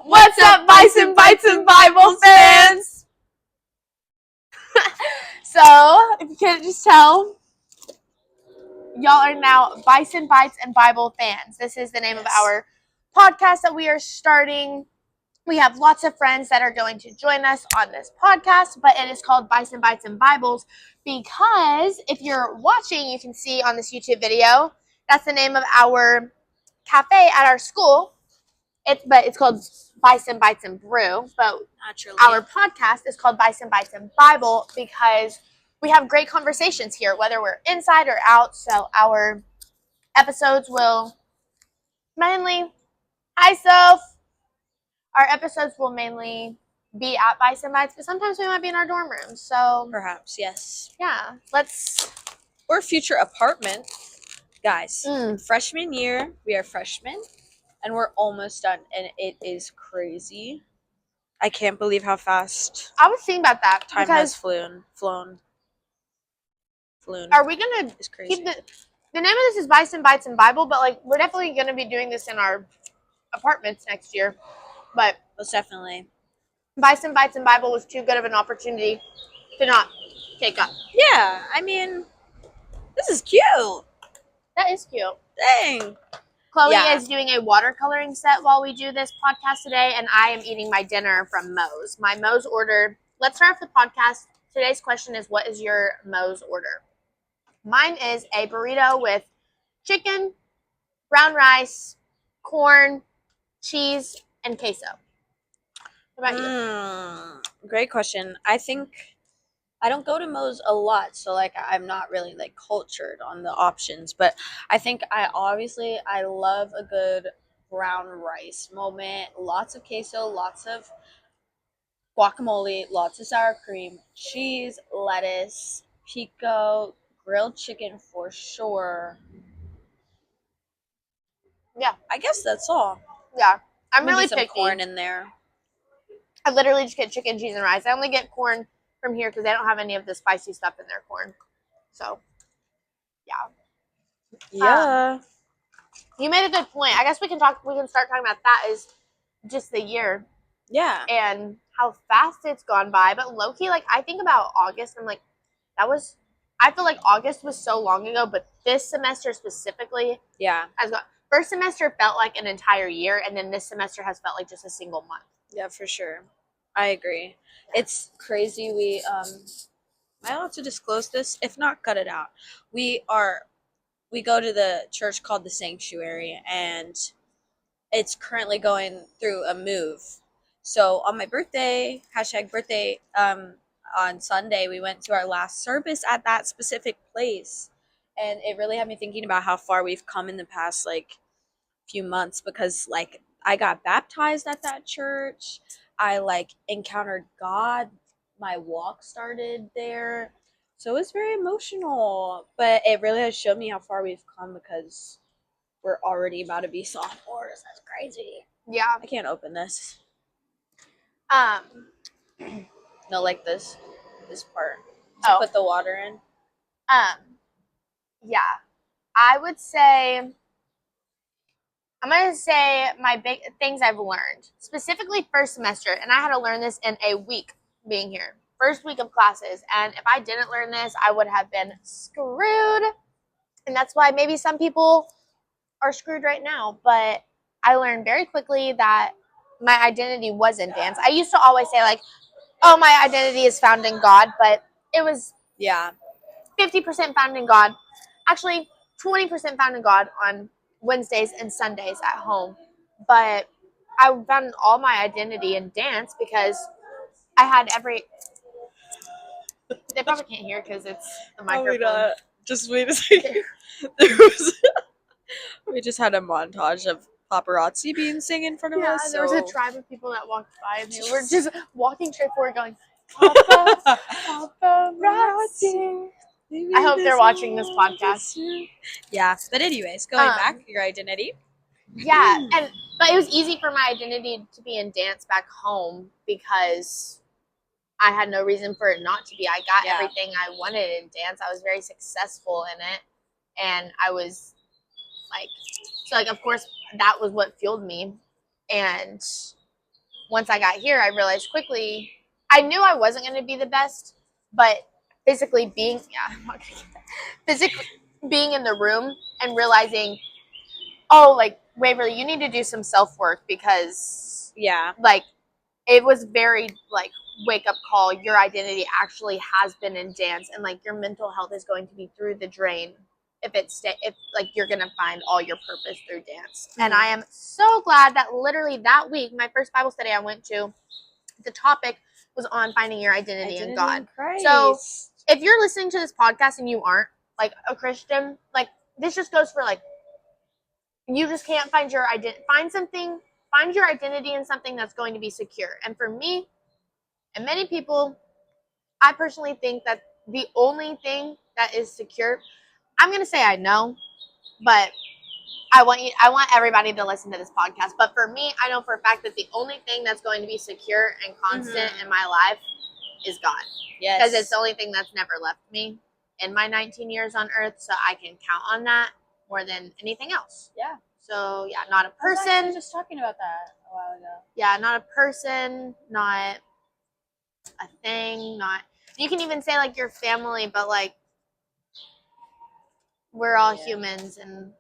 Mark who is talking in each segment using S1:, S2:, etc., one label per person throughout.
S1: What's up, Bison Bites and Bible fans? So, if you can't just tell, y'all are now Bison Bites and Bible fans. This is the name of our podcast that we are starting. We have lots of friends that are going to join us on this podcast, but it is called Bison Bites and Bibles because if you're watching, you can see on this YouTube video, that's the name of our cafe at our school. It's called Bison Bites and Brew, but
S2: Naturally.
S1: our podcast is called Bison Bites and Bible because we have great conversations here, whether we're inside or out. So our episodes will mainly, hi Soph, our episodes will mainly be at Bison Bites, but sometimes we might be in our dorm room. So
S2: Perhaps, yes.
S1: yeah,
S2: Or future apartment. Guys, freshman year, we are freshmen, and we're almost done, and it is crazy. I can't believe how fast
S1: I was thinking about that
S2: time has flown.
S1: Are we gonna
S2: It's crazy.
S1: keep the name of this is Bison Bites and Bible, but like we're definitely gonna be doing this in our apartments next year. But
S2: Most definitely.
S1: Bison Bites and Bible was too good of an opportunity to not take up.
S2: Yeah, I mean, this is cute.
S1: That is cute.
S2: Dang.
S1: Chloe is doing a watercoloring set while we do this podcast today, and I am eating my dinner from Moe's. My Moe's order. Let's start off the podcast. Today's question is, what is your Moe's order? Mine is a burrito with chicken, brown rice, corn, cheese, and queso. What about you?
S2: Great question. I think I don't go to Moe's a lot, so like I'm not really like cultured on the options, but I think I love a good brown rice moment. Lots of queso, lots of guacamole, lots of sour cream, cheese, lettuce, pico, grilled chicken for sure.
S1: Yeah.
S2: I guess that's all.
S1: Yeah. I'm
S2: Maybe
S1: really
S2: some
S1: picky.
S2: corn in there.
S1: I literally just get chicken, cheese, and rice. I only get corn from here because they don't have any of the spicy stuff in their corn. So, yeah.
S2: Yeah.
S1: You made a good point. I guess we can start talking about that is just the year.
S2: Yeah.
S1: And how fast it's gone by. But low-key, like, I think about August, and, like, I feel like August was so long ago, but this semester specifically has gone. First semester felt like an entire year, and then this semester has felt like just a single month.
S2: Yeah, for sure. I agree. It's crazy. Am I allowed to disclose this? If not, cut it out. We go to the church called the Sanctuary, and it's currently going through a move. So on my birthday, #birthday, on Sunday, we went to our last service at that specific place. And it really had me thinking about how far we've come in the past like few months, because like I got baptized at that church. I like encountered God. My walk started there. So it's very emotional, but it really has shown me how far we've come because we're already about to be sophomores. That's crazy.
S1: Yeah.
S2: I can't open this.
S1: No,
S2: like this part. To put the water in.
S1: Yeah. I would say, I'm going to say my big things I've learned, specifically first semester, and I had to learn this in a week being here. First week of classes, and if I didn't learn this, I would have been screwed. And that's why maybe some people are screwed right now, but I learned very quickly that my identity was in dance. I used to always say like, oh, my identity is found in God, but it was 50% found in God. Actually, 20% found in God on Wednesdays and Sundays at home. But I found all my identity in dance because I had they probably can't hear because it's the microphone.
S2: Oh, just wait a second. We just had a montage of paparazzi being sing in front of us.
S1: Yeah, there was a tribe of people that walked by, and they were just walking straight forward, going, "Papa, paparazzi." I hope they're watching this podcast.
S2: Yeah, but anyways, going back, your identity.
S1: Yeah, but it was easy for my identity to be in dance back home because I had no reason for it not to be. I got everything I wanted in dance. I was very successful in it, and I was like, so like of course that was what fueled me, and once I got here, I realized quickly, I knew I wasn't going to be the best, but physically being, yeah, I'm not going to get that. Physically being in the room and realizing, oh, like, Waverly, you need to do some self work because,
S2: Yeah.
S1: like, it was very, like, wake up call. Your identity actually has been in dance, and, like, your mental health is going to be through the drain if like you're gonna find all your purpose through dance. And I am so glad that literally that week, my first Bible study I went to, the topic was on finding your identity in God. So if you're listening to this podcast and you aren't like a Christian, like this just goes for like you just can't find your identity. Find your identity in something that's going to be secure. And for me and many people, I personally think that the only thing that is secure, I'm gonna say I know, but I want everybody to listen to this podcast. But for me, I know for a fact that the only thing that's going to be secure and constant in my life is God.
S2: Yes.
S1: Because it's the only thing that's never left me in my 19 years on earth, so I can count on that more than anything else.
S2: Yeah.
S1: So yeah, not a person.
S2: I was just talking about that a while ago.
S1: Yeah, not a person, not a thing, not. You can even say like your family, but like we're all humans, and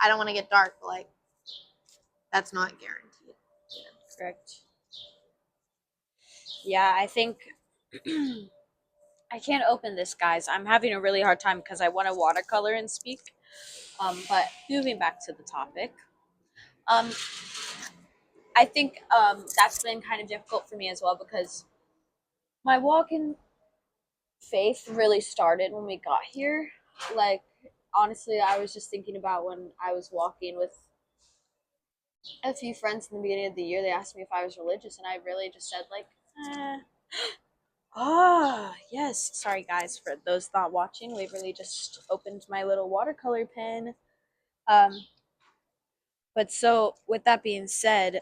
S1: I don't want to get dark, but like that's not guaranteed.
S2: Correct. Yeah, I think I can't open this, guys. I'm having a really hard time because I want to watercolor and speak. But moving back to the topic, I think that's been kind of difficult for me as well because my walk in faith really started when we got here. Like, honestly, I was just thinking about when I was walking with a few friends in the beginning of the year. They asked me if I was religious, and I really just said, like, eh. Ah, yes. Sorry, guys, for those not watching. Waverly just opened my little watercolor pen. But so, with that being said,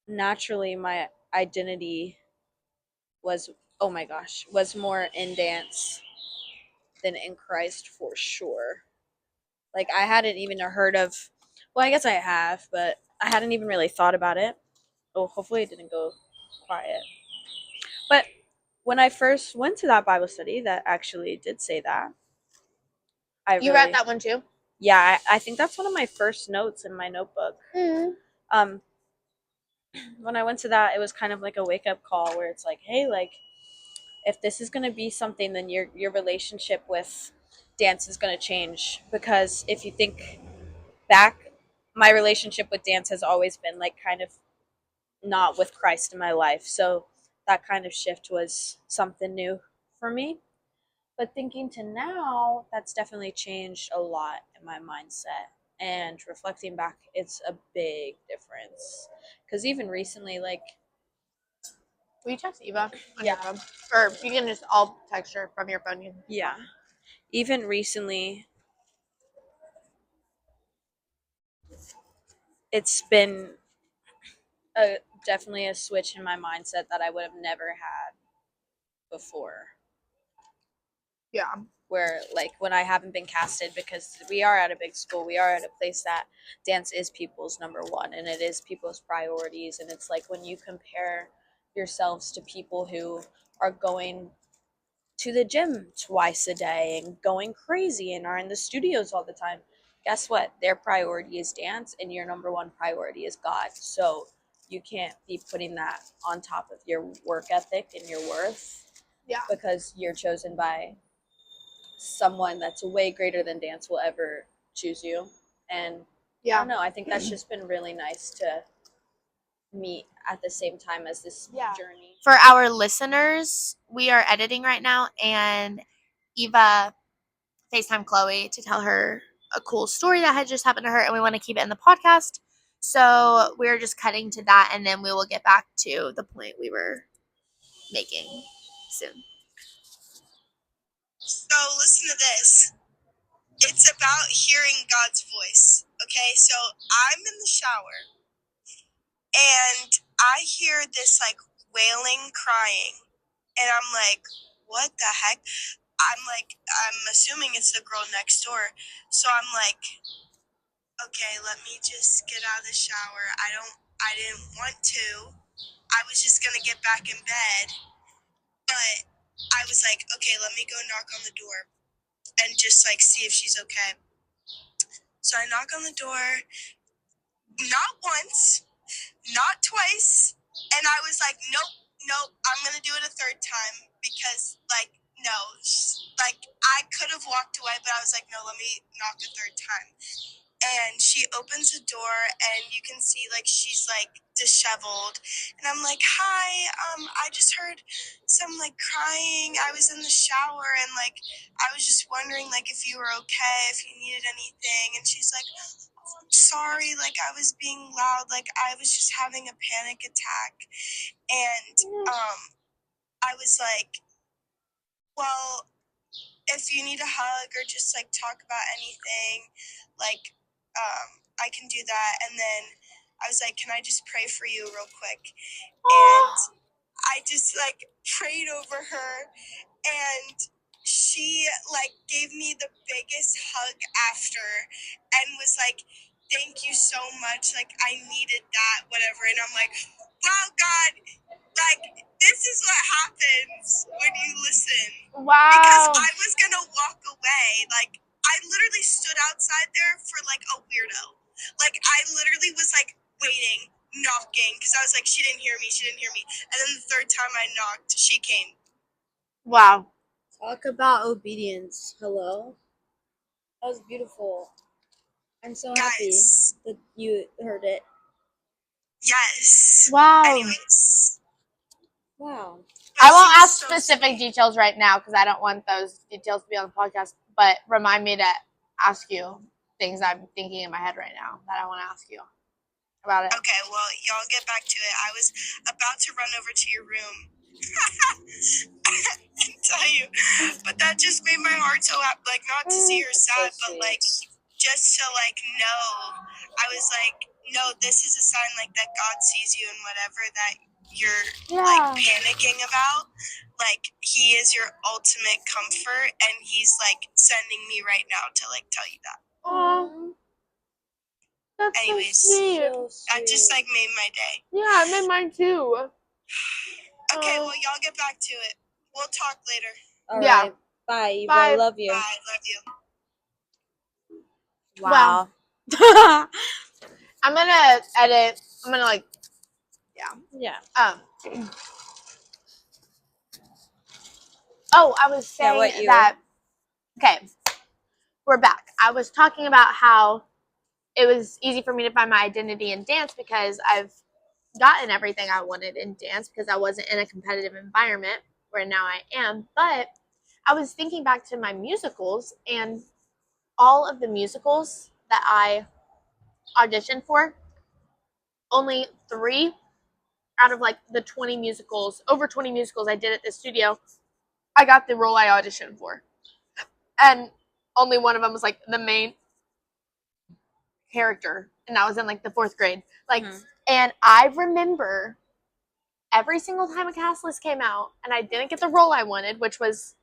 S2: naturally, my identity was, oh my gosh, was more in dance than in Christ for sure. Like, I hadn't even heard of, well, I guess I have, but I hadn't even really thought about it. Oh, hopefully it didn't go quiet. But when I first went to that Bible study that actually did say that,
S1: You read that one too?
S2: Yeah, I think that's one of my first notes in my notebook.
S1: Mm-hmm.
S2: When I went to that, it was kind of like a wake up call where it's like, hey, like if this is going to be something, then your relationship with dance is going to change. Because if you think back, my relationship with dance has always been like kind of not with Christ in my life. So that kind of shift was something new for me. But thinking to now, that's definitely changed a lot in my mindset. And reflecting back, it's a big difference. Because even recently, like,
S1: Will you text Eva on
S2: Yeah.
S1: your phone? Or you can just all text her from your phone.
S2: yeah, even recently, it's been definitely a switch in my mindset that I would have never had before.
S1: Yeah.
S2: Where, like, when I haven't been casted, because we are at a big school, we are at a place that dance is people's number one and it is people's priorities. And it's like when you compare yourselves to people who are going to the gym twice a day and going crazy and are in the studios all the time, guess what? Their priority is dance and your number one priority is God. So you can't be putting that on top of your work ethic and your worth.
S1: Yeah.
S2: Because you're chosen by someone that's way greater than dance will ever choose you. And I don't know, I think that's just been really nice to meet at the same time as this journey.
S1: For our listeners, we are editing right now, and Eva FaceTime Chloe to tell her a cool story that had just happened to her, and we want to keep it in the podcast. So we're just cutting to that, and then we will get back to the point we were making soon.
S3: So listen to this. It's about hearing God's voice. Okay, so I'm in the shower and I hear this like wailing, crying, and I'm like, what the heck? I'm assuming it's the girl next door. So I'm like, okay, let me just get out of the shower. I didn't want to. I was just gonna get back in bed, but I was like, okay, let me go knock on the door and just like see if she's okay. So I knock on the door, not once, not twice, and I was like, nope, I'm gonna do it a third time because like no, like I could have walked away, but I was like, no, let me knock a third time. And she opens the door and you can see like she's like disheveled, and I'm like, hi, I just heard some like crying. I was in the shower and like I was just wondering like if you were okay, if you needed anything. And she's like, oh, I'm sorry, like I was being loud, like I was just having a panic attack. And I was like, well, if you need a hug or just like talk about anything, like I can do that. And then I was like, can I just pray for you real quick? And I just like prayed over her, and she like gave me the biggest hug after and was like, thank you so much, like I needed that, whatever. And I'm like, wow, God, like this is what happens when you listen. Because
S1: Wow.
S3: I was gonna walk away. Like I literally stood outside there for like a weirdo. Like I literally was like waiting, knocking, because I was like, she didn't hear me. And then the third time I knocked, she came.
S1: Wow.
S2: Talk about obedience. Hello. That was beautiful. I'm so happy
S3: Guys,
S2: that you heard it.
S3: yes.
S1: Wow.
S3: Anyways,
S2: Wow.
S1: I
S3: but
S1: won't
S3: she was
S1: ask
S3: so
S1: specific
S3: sweet.
S1: details right now because I don't want those details to be on the podcast. But remind me to ask you things I'm thinking in my head right now that I want to ask you about it.
S3: Okay, well, y'all get back to it. I was about to run over to your room and tell you, but that just made my heart so happy. Like, not to see her
S2: That's
S3: sad,
S2: so
S3: but like,
S2: sweet.
S3: just to like know. I was like, no, this is a sign like that God sees you and whatever that you're like
S1: Yeah.
S3: panicking about. Like, He is your ultimate comfort, and He's like sending me right now to like tell you that.
S1: Aw. That's
S3: Anyways,
S1: so sweet.
S2: So
S3: that just
S2: sweet.
S3: like made my day.
S1: Yeah, it made mine too.
S3: Okay,
S1: Aw.
S3: well, y'all get back to it. We'll talk later.
S2: All
S1: Yeah.
S2: right. Bye. Eva.
S1: Bye.
S2: I love you.
S3: Bye. Love you.
S2: Wow.
S1: I'm gonna edit. I'm gonna like,
S2: Yeah.
S1: Oh, I was
S2: Yeah,
S1: saying
S2: what you-
S1: that. Okay, we're back. I was talking about how it was easy for me to find my identity in dance because I've gotten everything I wanted in dance because I wasn't in a competitive environment where now I am. But I was thinking back to my musicals, and all of the musicals that I auditioned for, only 3 out of like the 20 musicals, over 20 musicals I did at the studio, I got the role I auditioned for. And only one of them was like the main character, and I was in like the 4th grade. Like, and I remember every single time a cast list came out and I didn't get the role I wanted, which was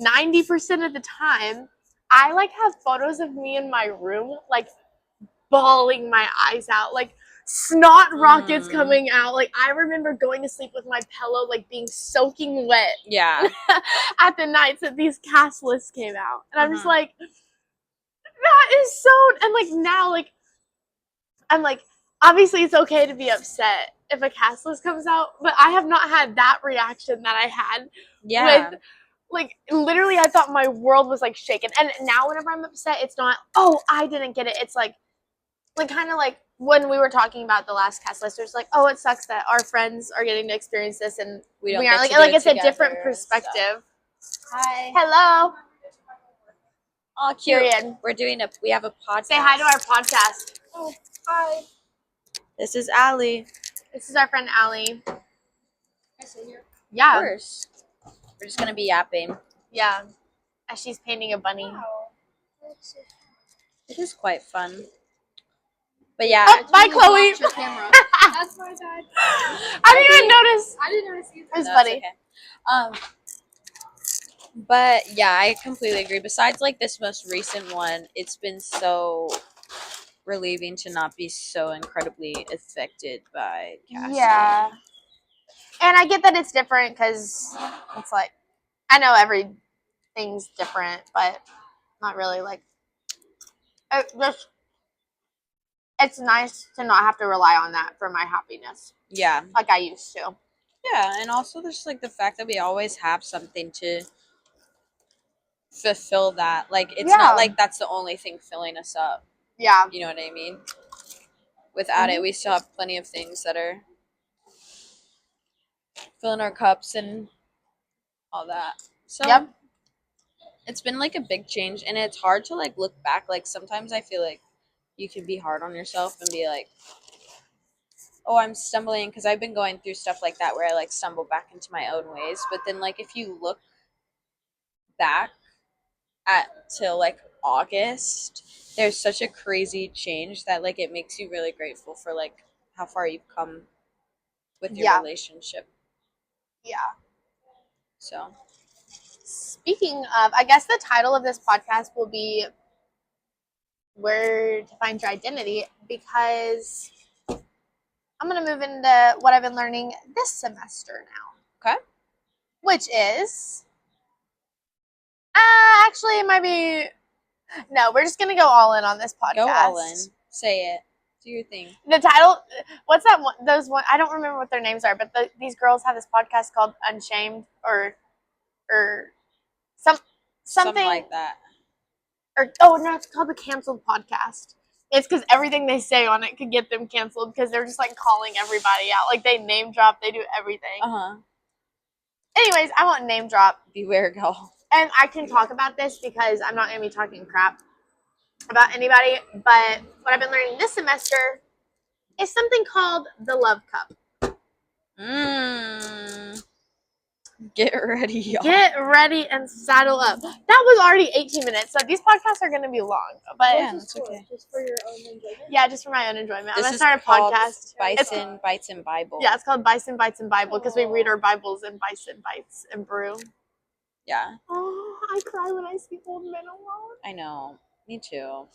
S1: 90% of the time, I like have photos of me in my room, like bawling my eyes out, like snot rockets coming out. Like I remember going to sleep with my pillow like being soaking wet.
S2: Yeah.
S1: At the nights that these cast lists came out, and I'm just like, that is so. And like now, like I'm like, obviously it's okay to be upset if a cast list comes out, but I have not had that reaction that I had
S2: Yeah.
S1: with, like, literally I thought my world was like shaken. And now whenever I'm upset, it's not, oh, I didn't get it. It's like kind of like when we were talking about the last cast list, it's like, oh, it sucks that our friends are getting to experience this and
S2: We don't
S1: we are
S2: get
S1: like,
S2: to do it
S1: it's a
S2: together
S1: different
S2: and
S1: perspective.
S2: Hi.
S1: Hello.
S2: Oh, cute.
S1: Period.
S2: We have a podcast.
S1: Say hi to our podcast.
S2: Oh, hi. This is Allie.
S1: This is our friend Allie.
S2: Can I sit here?
S1: Yeah.
S2: Of course. We're just gonna be yapping.
S1: Yeah. As she's painting a bunny.
S2: Wow. It is quite fun. But yeah.
S1: Oh, bye, Chloe.
S4: Your camera. That's my bad.
S1: I didn't even notice.
S4: I didn't notice either.
S1: It was
S2: No,
S1: funny.
S2: it's okay. But yeah, I completely agree. Besides like this most recent one, it's been so relieving to not be so incredibly affected by casting.
S1: Yeah. And I get that it's different because it's like, I know everything's different, but not really. Like, it's nice to not have to rely on that for my happiness
S2: Yeah.
S1: like I used to.
S2: Yeah, and also there's like the fact that we always have something to fulfill that. Like it's
S1: Yeah.
S2: not like that's the only thing filling us up.
S1: Yeah.
S2: You know what I mean? Without it, we still have plenty of things that are filling our cups and all that. So
S1: Yep.
S2: it's been like a big change, and it's hard to like look back. Like sometimes I feel like you can be hard on yourself and be like, oh, I'm stumbling, because I've been going through stuff like that where I like stumble back into my own ways. But then like if you look back at till like August, there's such a crazy change that like it makes you really grateful for like how far you've come with your
S1: Yeah.
S2: relationship.
S1: Yeah.
S2: So
S1: Speaking of, I guess the title of this podcast will be Where to Find Your Identity, because I'm going to move into what I've been learning this semester now.
S2: okay,
S1: Which is, actually, it might be, no, we're just going to go all in on this podcast.
S2: go all in, say it, do your thing.
S1: The title, what's that one, those one, I don't remember what their names are, but these girls have this podcast called Unshamed or something
S2: like that.
S1: Or oh no, it's called the Canceled Podcast. It's because everything they say on it could get them canceled because they're just like calling everybody out. Like they name drop, they do everything. Anyways, I won't name drop.
S2: Beware, girl.
S1: And I can talk about this because I'm not going to be talking crap about anybody. But what I've been learning this semester is something called the Love Cup.
S2: Get ready, y'all.
S1: Get ready and saddle up. That was already 18 minutes, so these podcasts are going to be long. But
S2: Yeah, that's okay.
S4: Just for your own enjoyment.
S1: Yeah, just for my own enjoyment. I'm
S2: This
S1: going to
S2: is
S1: start a
S2: called
S1: podcast.
S2: Bison Bites and Bible.
S1: Yeah, it's called Bison Bites and Bible because we read our Bibles in Bison Bites and brew.
S2: Yeah.
S1: Oh, I cry when I see old men alone.
S2: I know. Me too.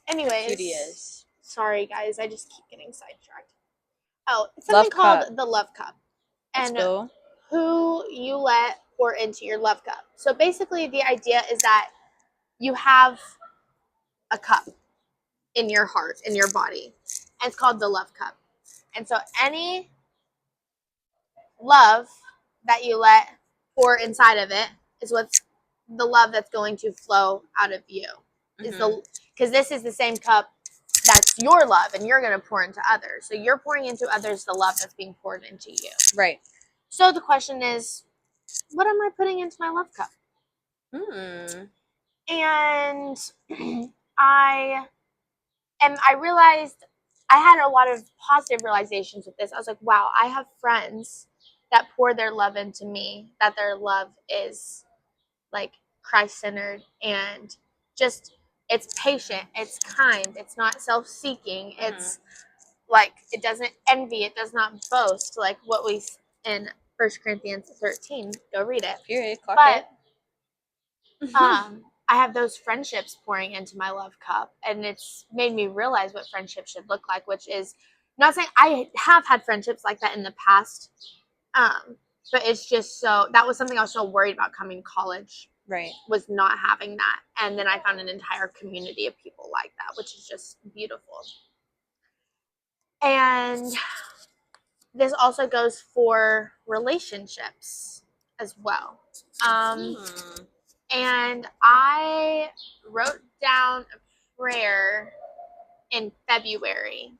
S1: Anyways.
S2: Judy is.
S1: Sorry, guys. I just keep getting sidetracked. Oh, it's something called the Love Cup.
S2: Let's
S1: And
S2: go.
S1: who you let pour into your love cup. So basically the idea is that you have a cup in your heart, in your body. And it's called the Love Cup. And so any love that you let pour inside of it is what's the love that's going to flow out of you. Because this is the same cup that's your love and you're going to pour into others. So you're pouring into others the love that's being poured into you.
S2: Right.
S1: So the question is, what am I putting into my love cup? And I realized I had a lot of positive realizations with this. I was like, wow, I have friends that pour their love into me, that their love is like Christ-centered and just it's patient, it's kind, it's not self-seeking, it's like it doesn't envy, it does not boast, like what we in 1 Corinthians 13. Go read it.
S2: Period. Clock
S1: But
S2: it.
S1: I have those friendships pouring into my love cup, and it's made me realize what friendship should look like, which is not saying I have had friendships like that in the past, but it's just so that was something I was so worried about coming to college.
S2: Right.
S1: Was not having that, and then I found an entire community of people like that, which is just beautiful. And this also goes for relationships as well. And I wrote down a prayer in February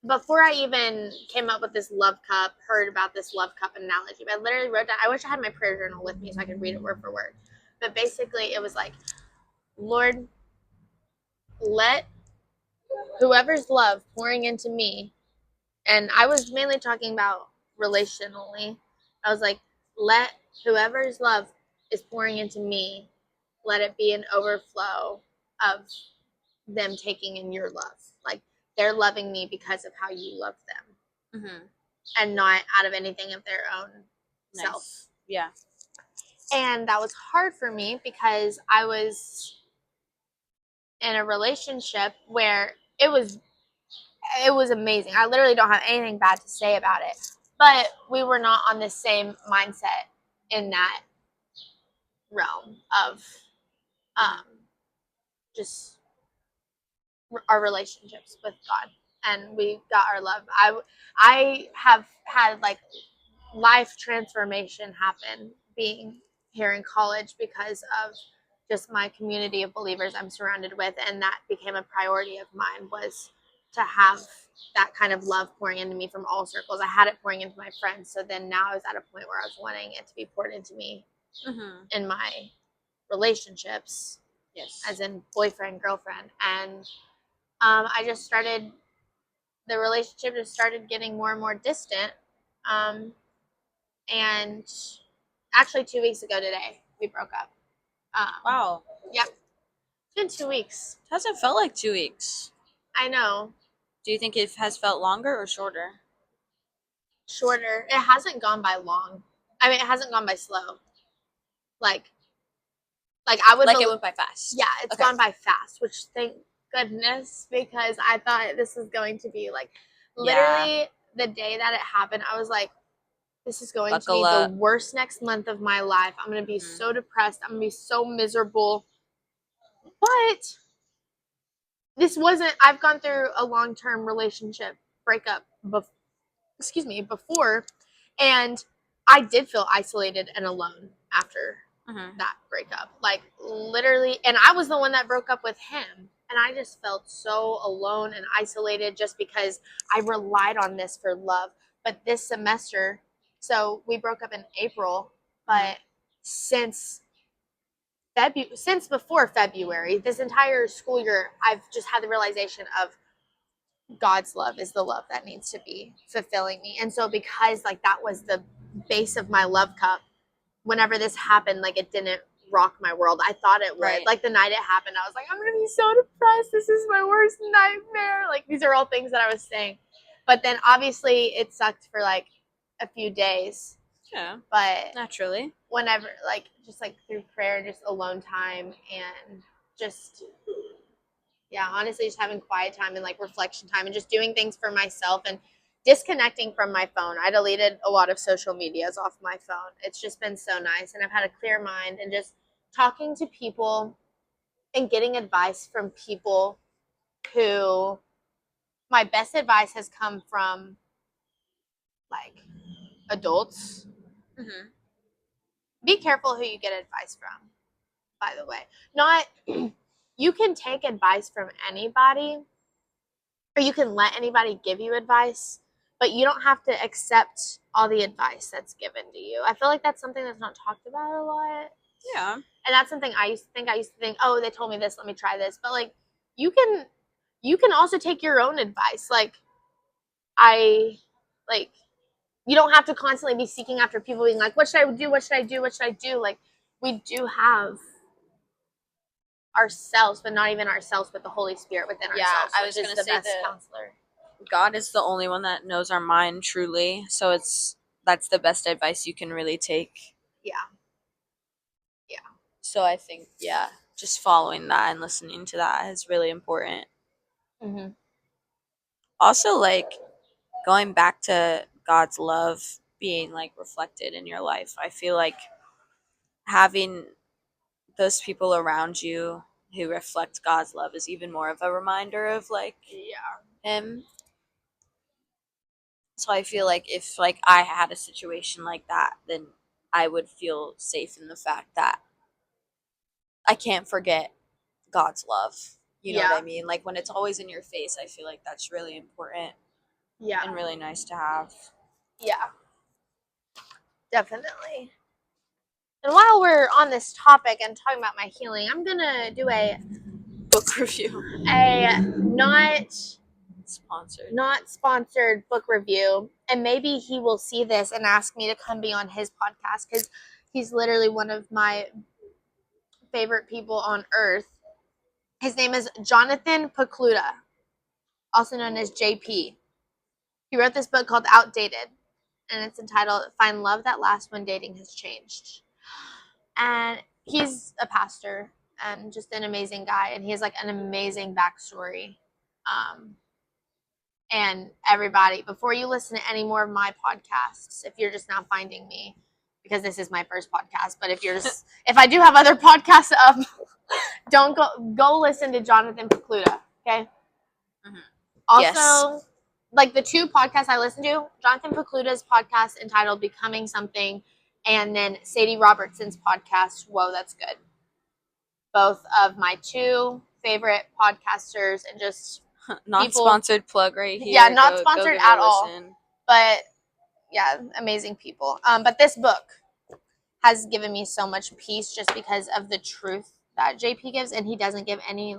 S1: before I even came up with this love cup, heard about this love cup analogy. But I literally wrote down, I wish I had my prayer journal with me so I could read it word for word. But basically it was like, Lord, let whoever's love pouring into me, and I was mainly talking about relationally. I was like, let whoever's love is pouring into me, let it be an overflow of them taking in your love. Like they're loving me because of how you love them. And not out of anything of their own self.
S2: Yeah.
S1: And that was hard for me because I was in a relationship where it was amazing. I literally don't have anything bad to say about it. But we were not on the same mindset in that realm of just our relationships with God, and we got our love. I have had like life transformation happen being here in college because of just my community of believers I'm surrounded with, and that became a priority of mine, was to have that kind of love pouring into me from all circles. I had it pouring into my friends, so then now I was at a point where I was wanting it to be poured into me in my relationships,
S2: Yes.
S1: as in boyfriend, girlfriend. And the relationship just started getting more and more distant. And actually 2 weeks ago today, we broke up.
S2: Wow.
S1: Yep. It's been 2 weeks.
S2: It hasn't felt like 2 weeks.
S1: I know.
S2: Do you think it has felt longer or shorter?
S1: Shorter. It hasn't gone by long. I mean, it hasn't gone by slow. Like I would
S2: Like it went by fast.
S1: Yeah, it's
S2: Okay.
S1: gone by fast, which thank goodness, because I thought this was going to be like literally the day that it happened, I was like, this is going
S2: Buckle
S1: to be
S2: up.
S1: the worst next month of my life. I'm going to be so depressed. I'm going to be so miserable. But I've gone through a long-term relationship breakup before, and I did feel isolated and alone after that breakup. Like literally, and I was the one that broke up with him. And I just felt so alone and isolated just because I relied on this for love. But this semester, so we broke up in April, but since before February, this entire school year, I've just had the realization of God's love is the love that needs to be fulfilling me. And so because like that was the base of my love cup, whenever this happened, like it didn't rock my world. I thought it would.
S2: Right.
S1: Like the night it happened, I was like, I'm gonna be so depressed. This is my worst nightmare. Like these are all things that I was saying. But then obviously it sucked for like a few days.
S2: Yeah.
S1: But
S2: Naturally.
S1: whenever just through prayer, just alone time, and just honestly just having quiet time and like reflection time and just doing things for myself and disconnecting from my phone. I deleted a lot of social medias off my phone. It's just been so nice, and I've had a clear mind, and just talking to people and getting advice from people who my best advice has come from like adults. Be careful who you get advice from, by the way. Not you can take advice from anybody, or you can let anybody give you advice, but you don't have to accept all the advice that's given to you. I feel like that's something that's not talked about a lot.
S2: Yeah.
S1: And that's something I used to think, oh, they told me this, let me try this. But like you can also take your own advice. You don't have to constantly be seeking after people being like, what should I do? What should I do? What should I do? Like we do have ourselves, but not even ourselves, but the Holy Spirit within ourselves.
S2: I was
S1: which
S2: gonna
S1: is the
S2: say
S1: best
S2: that
S1: counselor.
S2: God is the only one that knows our mind truly. So that's the best advice you can really take.
S1: Yeah.
S2: So I think, just following that and listening to that is really important.
S1: Mm-hmm.
S2: Also, like, going back to God's love being, like, reflected in your life, I feel like having those people around you who reflect God's love is even more of a reminder of, like, Him. So I feel like if, like, I had a situation like that, then I would feel safe in the fact that I can't forget God's love. You know what I mean? Like when it's always in your face, I feel like that's really important and really nice to have.
S1: Yeah. Definitely. And while we're on this topic and talking about my healing, I'm gonna do a
S2: Book review.
S1: not sponsored book review, and maybe he will see this and ask me to come be on his podcast, because he's literally one of my favorite people on earth. His name is Jonathan Pokluda, also known as JP. He wrote this book called Outdated, and it's entitled Find Love That Lasts When Dating Has Changed. And he's a pastor and just an amazing guy, and he has like an amazing backstory. And everybody, before you listen to any more of my podcasts, if you're just now finding me, because this is my first podcast, but if I do have other podcasts up, don't go listen to Jonathan Pokluda, okay?
S2: Mhm.
S1: Also,
S2: Yes.
S1: like the two podcasts I listen to, Jonathan Pokluda's podcast entitled Becoming Something, and then Sadie Robertson's podcast, Whoa, That's Good. Both of my two favorite podcasters, and just
S2: Not
S1: people-
S2: sponsored plug right here.
S1: Yeah, not
S2: Go
S1: sponsored
S2: give it
S1: at
S2: a
S1: all.
S2: listen.
S1: but yeah, amazing people. But this book has given me so much peace just because of the truth that JP gives, and he doesn't give any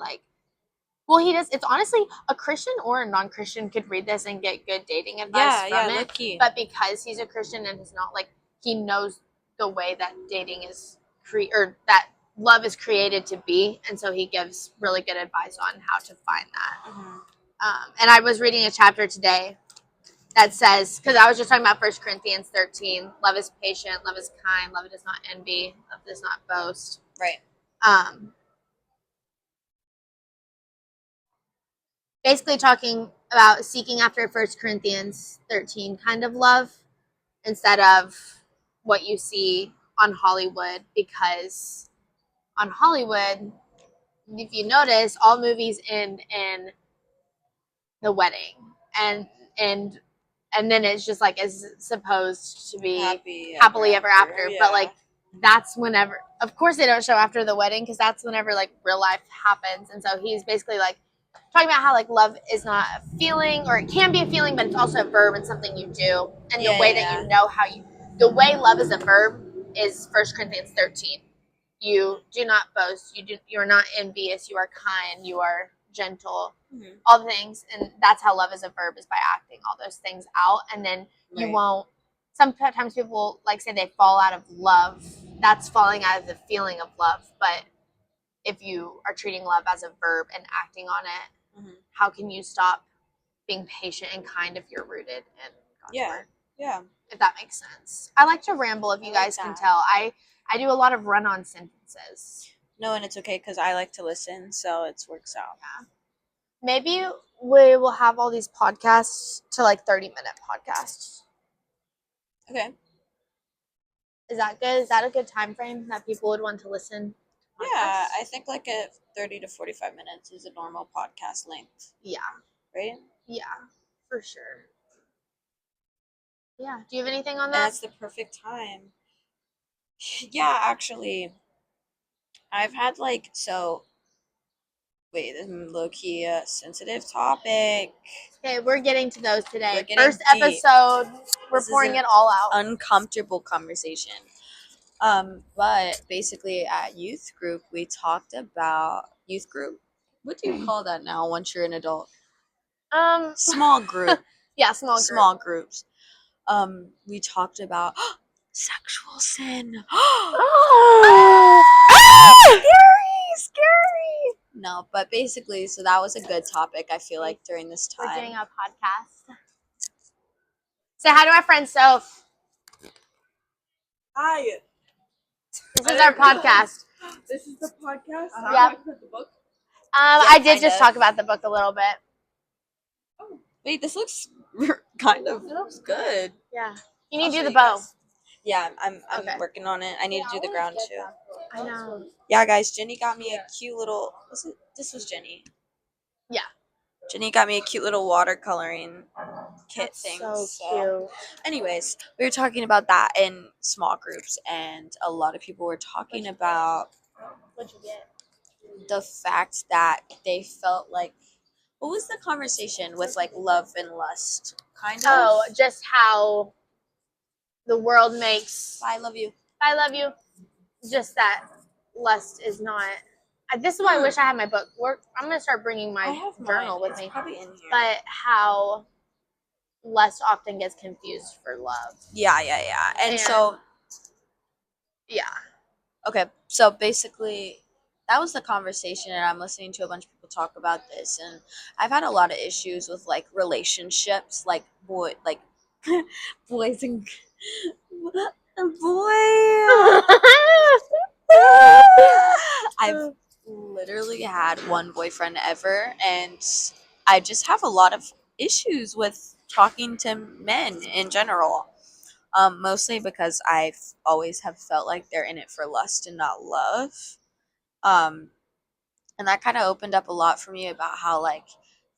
S1: he does. It's honestly a Christian or a non-Christian could read this and get good dating advice from it.
S2: Lucky.
S1: But because he's a Christian and he's not he knows the way that dating is or that love is created to be, and so he gives really good advice on how to find that. And I was reading a chapter today that says, because I was just talking about 1 Corinthians 13, love is patient, love is kind, love does not envy, love does not boast.
S2: Right.
S1: Basically talking about seeking after 1 Corinthians 13 kind of love instead of what you see on Hollywood, because on Hollywood, if you notice, all movies end in the wedding, and then it's just it's supposed to be happily ever after.
S2: Yeah.
S1: But that's whenever, of course, they don't show after the wedding, because that's whenever real life happens. And so he's basically talking about how love is not a feeling, or it can be a feeling, but it's also a verb and something you do. And the way that you know the way love is a verb is 1 Corinthians 13. You do not boast. You are not envious. You are kind. You are gentle.
S2: Mhm.
S1: All the things, and that's how love is a verb, is by acting all those things out. And then you
S2: Right.
S1: won't. Sometimes people say they fall out of love. That's falling out of the feeling of love. But if you are treating love as a verb and acting on it,
S2: Mhm.
S1: how can you stop being patient and kind if you're rooted in God's word?
S2: Yeah.
S1: If that makes sense. I like to ramble, if you
S2: I like
S1: guys can
S2: that.
S1: tell. I do a lot of run-on sentences.
S2: No, and it's okay because I like to listen, so it works out.
S1: Maybe we will have all these podcasts to 30-minute podcasts.
S2: Okay.
S1: Is that good? Is that a good time frame that people would want to listen? to
S2: Yeah,
S1: podcasts?
S2: I think a 30 to 45 minutes is a normal podcast length,
S1: Yeah,
S2: right?
S1: for sure. Yeah. Do you have anything on
S2: And
S1: that?
S2: that's the perfect time. Yeah, actually, I've had wait, this is low-key a sensitive topic.
S1: Okay, we're getting to those today.
S2: We're getting
S1: First
S2: deep.
S1: episode, we're
S2: This is
S1: pouring
S2: an
S1: it all out.
S2: Uncomfortable conversation. But basically at youth group we talked about youth group. What do you call that now once you're an adult? Small group.
S1: Yeah, small group.
S2: Small groups. We talked about sexual sin. Scary. No, but basically, so that was a good topic. I feel like during this
S1: We're
S2: time.
S1: doing a podcast. Say hi to our friend Soph.
S5: Hi.
S1: This is our podcast.
S5: This is the podcast.
S1: Uh-huh.
S5: Yeah.
S1: Yep.
S5: The book.
S1: I did
S2: kind
S1: just
S2: of.
S1: talk about the book a little bit.
S2: Wait, this looks kind of. It looks good.
S1: Yeah. You need
S2: I'll
S1: to do
S2: show
S1: the
S2: you
S1: bow.
S2: guys. Yeah, I'm
S1: Okay.
S2: working on it. I need to do the ground too.
S1: I know.
S2: Yeah, guys, Jenny got me a cute little. This was Jenny.
S1: Yeah.
S2: Jenny got me a cute little watercoloring kit
S1: That's
S2: thing.
S1: so cute.
S2: Anyways, we were talking about that in small groups, and a lot of people were talking about
S1: What'd you get?
S2: the fact that they felt like. What was the conversation with love and lust? Kind of.
S1: Oh, just how the world makes
S2: I love you.
S1: I love you. Just that lust is not. This is why I wish I had my book. I'm gonna start bringing
S2: I
S1: my
S2: have
S1: journal
S2: mine.
S1: with
S2: It's
S1: me.
S2: probably in here.
S1: But how lust often gets confused for love.
S2: Yeah. And so,
S1: Yeah.
S2: okay, so basically, that was the conversation, and I'm listening to a bunch of people talk about this, and I've had a lot of issues with relationships, boys and boy. I've literally had one boyfriend ever, and I just have a lot of issues with talking to men in general. Mostly because I've always have felt like they're in it for lust and not love. Um, and that kind of opened up a lot for me about how, like,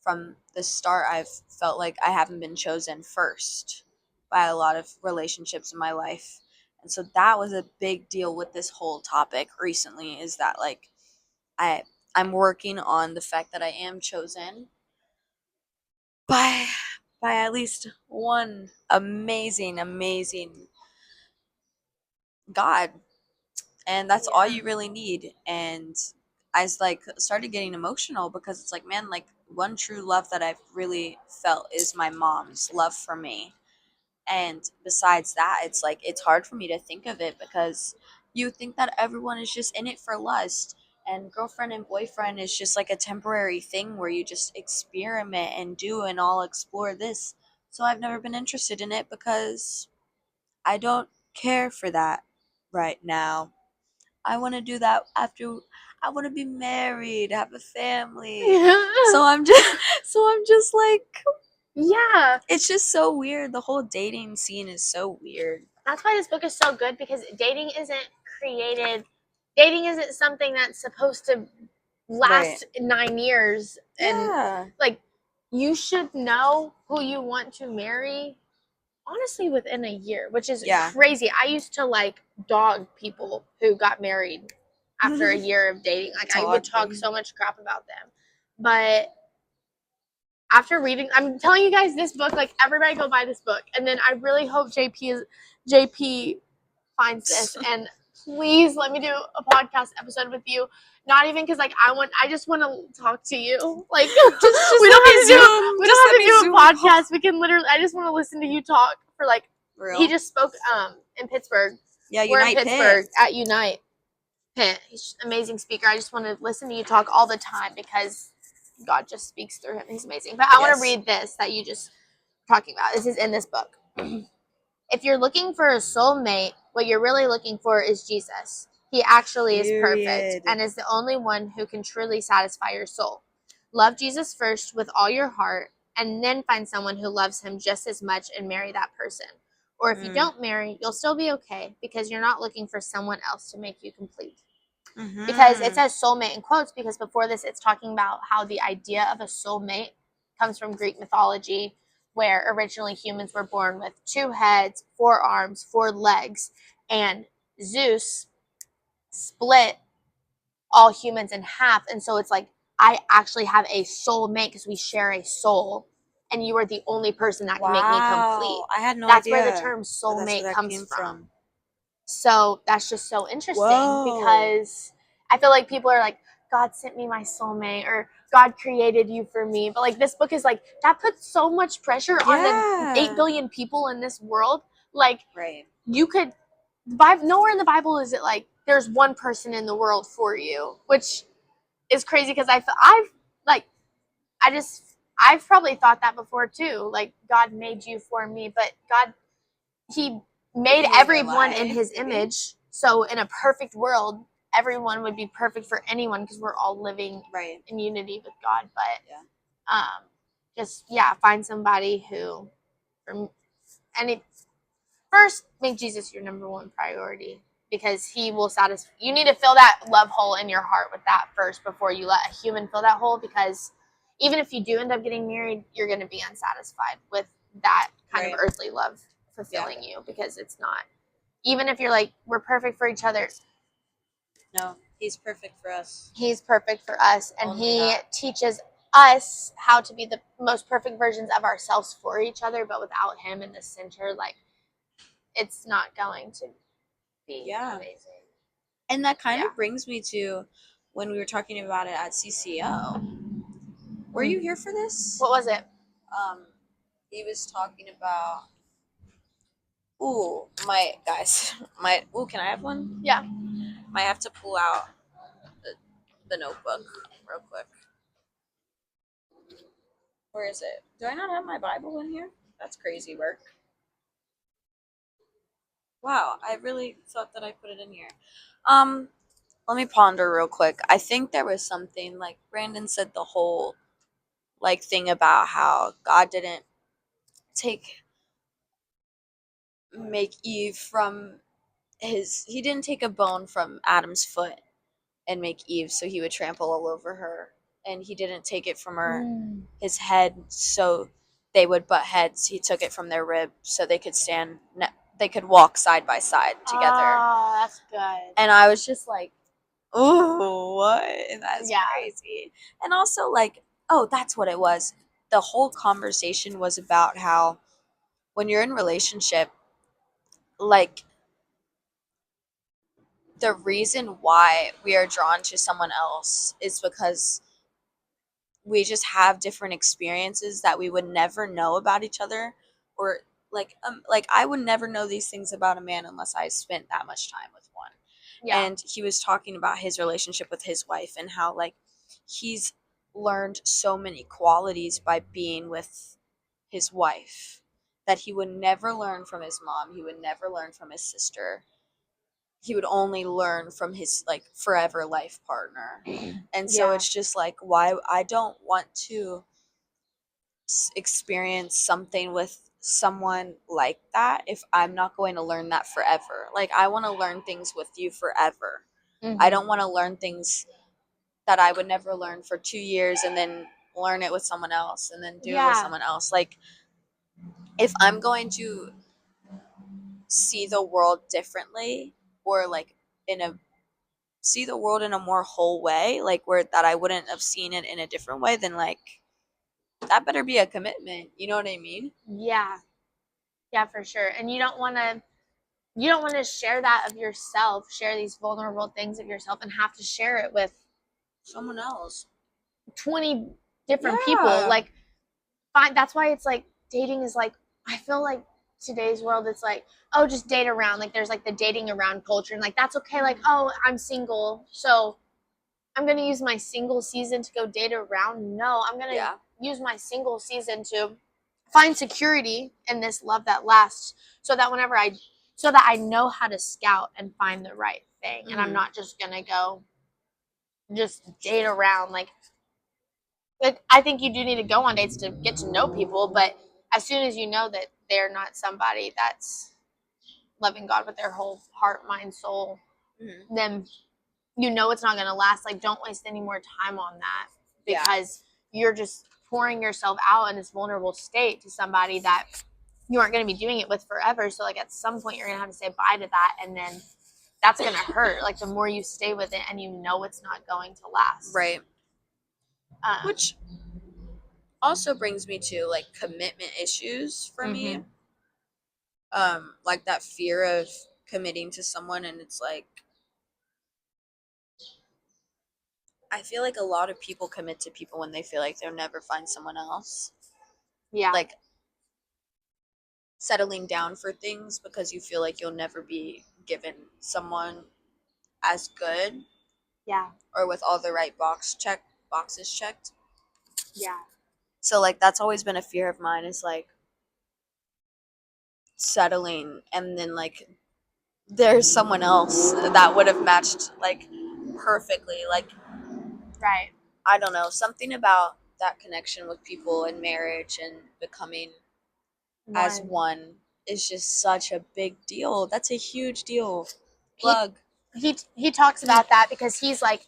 S2: from the start, I've felt like I haven't been chosen first by a lot of relationships in my life. And so that was a big deal with this whole topic recently, is that, like, I I'm working on the fact that I am chosen by at least one amazing God, and that's all
S1: Yeah.
S2: you really need. And like started getting emotional because it's like, man, like, one true love that I've really felt is my mom's love for me. And besides that, it's like it's hard for me to think of it because you think that everyone is just in it for lust, and girlfriend and boyfriend is just like a temporary thing where you just experiment and do and all explore this. So I've never been interested in it because I don't care for that right now. I want to do that after I want to be married, have a family. So I'm just like,
S1: Yeah.
S2: it's just so weird. The whole dating scene is so weird.
S1: That's why this book is so good, because dating isn't something that's supposed to last 9 years, and
S2: Yeah.
S1: like, you should know who you want to marry honestly within a year, which is
S2: Yeah.
S1: crazy. I used to like dog people who got married after a year of dating. Like, I would
S2: Dog
S1: talk
S2: them.
S1: so much crap about them. But after reading, I'm telling you guys, this book, like, everybody go buy this book. And then I really hope JP finds this, and please let me do a podcast episode with you. Not even because, like, I just want to talk to you. Like, we don't have to do a podcast. We can literally, I just want to listen to you talk for, like,
S2: Real.
S1: he just spoke in Pittsburgh.
S2: Yeah,
S1: We're in
S2: Unite
S1: Pittsburgh
S2: Pitt.
S1: at Unite Pitt. He's an amazing speaker. I just want to listen to you talk all the time because God just speaks through him. He's amazing. But I want to read this that you just talking about. This is in this book. If you're looking for a soulmate, what you're really looking for is Jesus. He actually is perfect and is the only one who can truly satisfy your soul. Love Jesus first with all your heart, and then find someone who loves him just as much and marry that person. Or if you don't marry, you'll still be okay because you're not looking for someone else to make you complete. Because it says soulmate in quotes, because before this it's talking about how the idea of a soulmate comes from Greek mythology, where originally humans were born with 2 heads, 4 arms, 4 legs, and Zeus split all humans in half. And so it's like, I actually have a soulmate because we share a soul, and you are the only person that can make me complete.
S2: I had no
S1: That's
S2: idea.
S1: where the term soulmate
S2: that
S1: comes
S2: came
S1: from. So that's just so interesting.
S2: Whoa.
S1: Because I feel like people are like, God sent me my soulmate, or God created you for me. But like, this book is like, that puts so much pressure on the 8 billion people in this world. Like,
S2: Right.
S1: you could, nowhere in the Bible is it like there's one person in the world for you, which is crazy because I've probably thought that before too. Like, God made you for me, but he made everyone in his image. So in a perfect world, everyone would be perfect for anyone because we're all living in unity with God. But find somebody who, first make Jesus your number one priority, because he will satisfy. You need to fill that love hole in your heart with that first before you let a human fill that hole, because even if you do end up getting married, you're going to be unsatisfied with that kind of earthly love fulfilling you, because it's not. Even if you're like, we're perfect for each other.
S2: No, he's perfect for us.
S1: He's perfect for us, and he teaches us how to be the most perfect versions of ourselves for each other, but without him in the center, like, it's not going to be amazing.
S2: And that kind of brings me to when we were talking about it at CCO. Were you here for this?
S1: What was it?
S2: He was talking about. Ooh, can I have one?
S1: Yeah.
S2: Might have to pull out the notebook real quick. Where is it? Do I not have my Bible in here? That's crazy work. Wow, I really thought that I put it in here. Let me ponder real quick. I think there was something like Brandon said, the whole like thing about how God didn't take make Eve from he didn't take a bone from Adam's foot and make Eve so he would trample all over her, and he didn't take it from her his head so they would butt heads. He took it from their rib so they could they could walk side by side together.
S1: Oh, that's good.
S2: And I was just like, "Ooh, what? That's
S1: Yeah.
S2: crazy." And also, like, oh, that's what it was. The whole conversation was about how when you're in a relationship, like, the reason why we are drawn to someone else is because we just have different experiences that we would never know about each other, or like I would never know these things about a man unless I spent that much time with one.
S1: Yeah.
S2: And he was talking about his relationship with his wife and how like he's learned so many qualities by being with his wife that he would never learn from his mom, he would never learn from his sister. He would only learn from his like forever life partner. And so
S1: Yeah.
S2: it's just like, why I don't want to experience something with someone like that if I'm not going to learn that forever. Like, I want to learn things with you forever. I don't want to learn things that I would never learn for 2 years and then learn it with someone else and then do it with
S1: Yeah.
S2: someone else. Like, if I'm going to see the world differently, or like in a see the world in a more whole way, like where that I wouldn't have seen it in a different way, then like that better be a commitment. You know what I mean?
S1: Yeah. Yeah, for sure. And you don't want to share that of yourself, share these vulnerable things of yourself and have to share it with
S2: Someone else.
S1: 20 different
S2: Yeah.
S1: people. Like, fine, that's why it's like dating is like, I feel like today's world it's like, oh, just date around. Like, there's like the dating around culture, and like that's okay. Like, oh, I'm single, so I'm gonna use my single season to go date around. No, I'm gonna
S2: Yeah.
S1: use my single season to find security in this love that lasts, so that I know how to scout and find the right thing, and I'm
S2: Mhm.
S1: not just gonna go just date around. Like, I think you do need to go on dates to get to know people, but as soon as you know that they're not somebody that's loving God with their whole heart, mind, soul,
S2: Mhm.
S1: then you know it's not going to last. Like, don't waste any more time on that,
S2: Yeah.
S1: because you're just pouring yourself out in this vulnerable state to somebody that you aren't going to be doing it with forever. So like at some point you're going to have to say bye to that, and then that's going to hurt. Like, the more you stay with it and you know it's not going to last.
S2: Right.
S1: Um,
S2: Which also brings me to like commitment issues for me. Like that fear of committing to someone, and it's like I feel like a lot of people commit to people when they feel like they'll never find someone else.
S1: yeah.
S2: Like settling down for things because you feel like you'll never be given someone as good
S1: Yeah.
S2: or with all the right boxes checked.
S1: Yeah.
S2: So like that's always been a fear of mine, is like settling and then like there's someone else that would have matched like perfectly. Like,
S1: Right.
S2: I don't know, something about that connection with people in marriage and becoming as one is just such a big deal. That's a huge deal. Plug.
S1: He talks about that because he's like,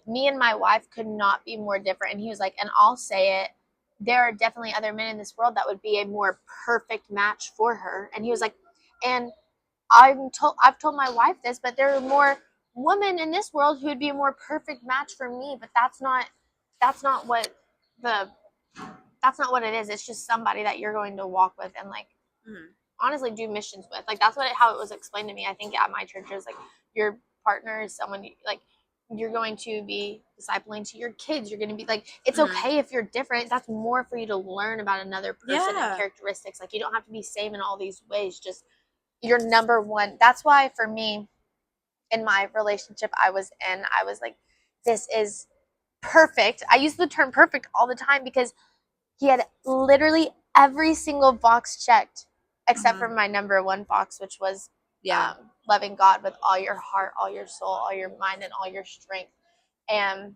S1: me and my wife could not be more different, and he was like, and I'll say it, there are definitely other men in this world that would be a more perfect match for her. And he was like, and I've told my wife this, but there are more women in this world who would be a more perfect match for me, but that's not what the that's not what it is. It's just somebody that you're going to walk with and like honestly do missions with. Like, that's how it was explained to me. I think at my church is like, your partner is someone like you're going to be discipling to your kids. You're going to be like, it's okay if you're different. That's more for you to learn about another person and characteristics. Like, you don't have to be same in all these ways. Just your number one. That's why for me, in my relationship I was in, I was like, this is perfect. I use the term perfect all the time because he had literally every single box checked except for my number one box, which was loving God with all your heart, all your soul, all your mind, and all your strength. And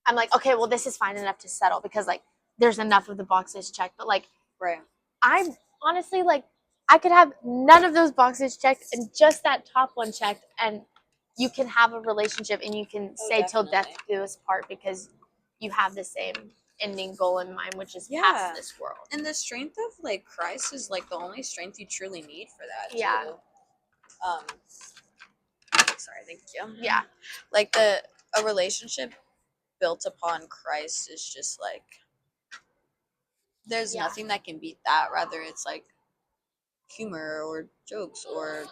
S1: I'm like, okay, well, this is fine enough to settle, because like there's enough of the boxes checked. But like,
S2: Right.
S1: I'm honestly like, I could have none of those boxes checked and just that top one checked, and you can have a relationship and you can say till death
S2: definitely.
S1: do us part because you have the same ending goal in mind, which is
S2: Yeah.
S1: past this world.
S2: And the strength of like Christ is like the only strength you truly need for that.
S1: Yeah.
S2: Too. Sorry, thank you.
S1: Yeah.
S2: Like a relationship built upon Christ is just like there's
S1: Yeah.
S2: nothing that can beat that. Rather, it's like humor or jokes or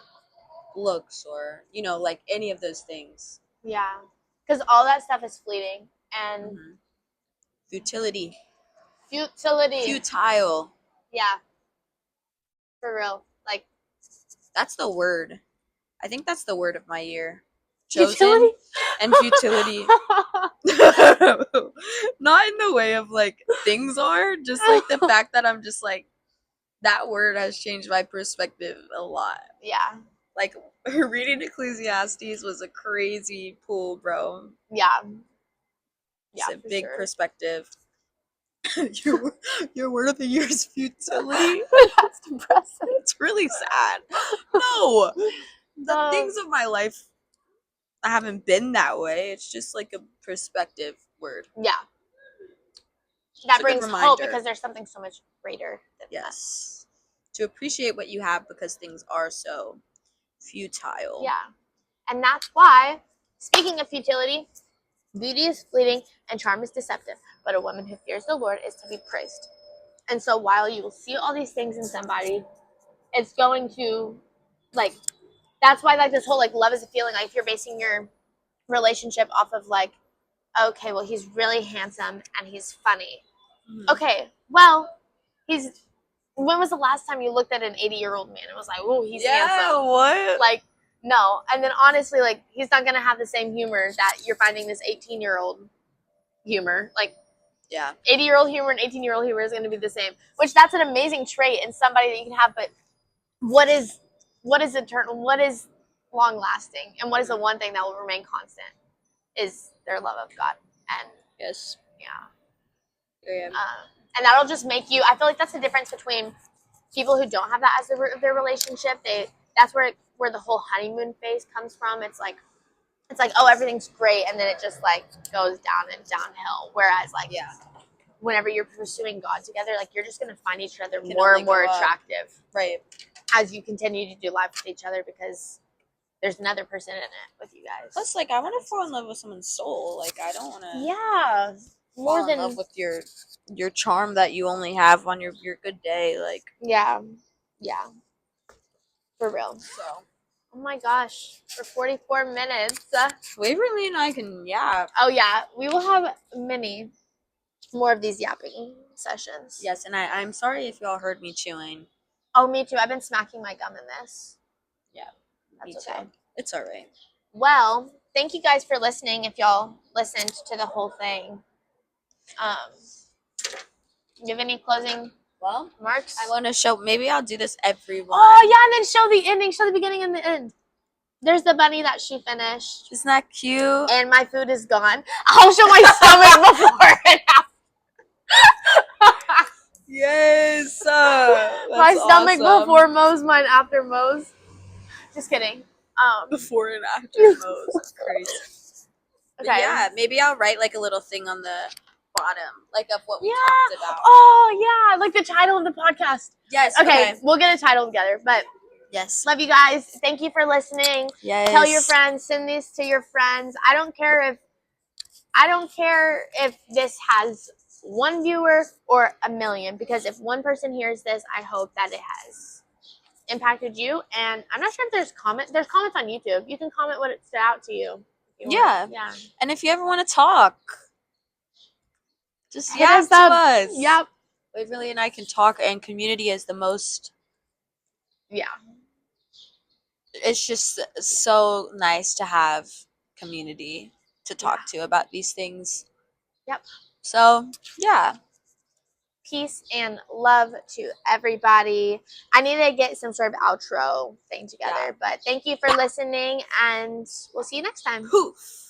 S2: looks or like any of those things.
S1: Yeah. Because all that stuff is fleeting and
S2: Futility.
S1: futility.
S2: Futile.
S1: Yeah. For real. Like,
S2: That's the word. I think that's the word of my year. Chosen
S1: futility?
S2: and futility. Not in the way of like things are, just like the fact that I'm just like that word has changed my perspective a lot.
S1: Yeah.
S2: Like reading Ecclesiastes was a crazy pull, bro.
S1: Yeah.
S2: It's
S1: Yeah,
S2: a
S1: for
S2: big
S1: sure.
S2: perspective. your word of the year is futility.
S1: That's depressing.
S2: It's really sad. No, the
S1: Um,
S2: things of my life haven't been that way. It's just like a perspective word.
S1: Yeah.
S2: It's
S1: That
S2: a good
S1: brings hope
S2: reminder.
S1: because there's something so much greater than
S2: Yes. To appreciate what you have because things are so futile.
S1: that. Yeah. And that's why, speaking of futility, beauty is fleeting and charm is deceptive, but a woman who fears the Lord is to be praised. And so while you will see all these things in somebody, it's going to, like, that's why, like, this whole, like, love is a feeling. Like, if you're basing your relationship off of, like, okay, well, he's really handsome and he's funny.
S2: Mhm.
S1: Okay, well, when was the last time you looked at an 80-year-old man and was like, oh, he's handsome?
S2: What?
S1: Like, no. And then honestly, like, he's not going to have the same humor that you're finding this 18-year-old humor. Like,
S2: Yeah.
S1: 80-year-old humor and 18-year-old humor is going to be the same, which that's an amazing trait in somebody that you can have. But what is eternal? What is long lasting? And what is the one thing that will remain constant is their love of God. And
S2: Yes.
S1: yeah. And that'll just make you, I feel like that's the difference between people who don't have that as the root of their relationship. That's where the whole honeymoon phase comes from. It's like, oh, everything's great, and then it just like goes down and downhill. Whereas like, whenever you're pursuing God together, like you're just gonna find each other
S2: Can
S1: more
S2: only
S1: and more
S2: go up.
S1: attractive
S2: Right.
S1: as you continue to do life with each other, because there's another person in it with you guys.
S2: Plus, like, I want to fall in love with someone's soul. Like, I don't want to
S1: Yeah, more
S2: fall
S1: than
S2: in love with your charm that you only have on your good day. Like,
S1: yeah, for real.
S2: so
S1: Oh my gosh, for 44 minutes.
S2: Waverly and I can yap.
S1: Oh yeah, we will have many more of these yapping sessions.
S2: Yes, and I'm sorry if y'all heard me chewing.
S1: Oh, me too. I've been smacking my gum in this.
S2: Yeah, me
S1: That's
S2: too.
S1: okay.
S2: It's all right.
S1: Well, thank you guys for listening. If y'all listened to the whole thing, you have any closing
S2: Well,
S1: remarks?
S2: I want to show. Maybe I'll do this every one.
S1: Oh yeah, and then show the ending. Show the beginning and the end. There's the bunny that she finished,
S2: Isn't that cute?
S1: and my food is gone. I'll show my stomach before and after.
S2: Yes.
S1: My stomach before Moe's, mine after Moe's. Just kidding.
S2: Before and after Moe's. That's crazy.
S1: Okay.
S2: But yeah, maybe I'll write like a little thing on the bottom, like of what we
S1: Yeah.
S2: talked about.
S1: Oh yeah, like the title of the podcast.
S2: Yes.
S1: Okay, we'll get a title together. But
S2: Yes.
S1: love you guys. Thank you for listening.
S2: Yes.
S1: Tell your friends. Send these to your friends. I don't care if this has one viewer or a million, because if one person hears this, I hope that it has impacted you. And I'm not sure if there's comments on YouTube. You can comment what it stood out to you. If you want. Yeah.
S2: And if you ever want to talk, just
S1: Hit
S2: yap
S1: us
S2: to
S1: up.
S2: us.
S1: Yep.
S2: Waverly and I can talk, and community is the most.
S1: Yeah.
S2: It's just so nice to have community to talk to about these things.
S1: Yep.
S2: So yeah.
S1: Peace and love to everybody. I need to get some sort of outro thing together, but thank you for listening, and we'll see you next time.
S2: Poof.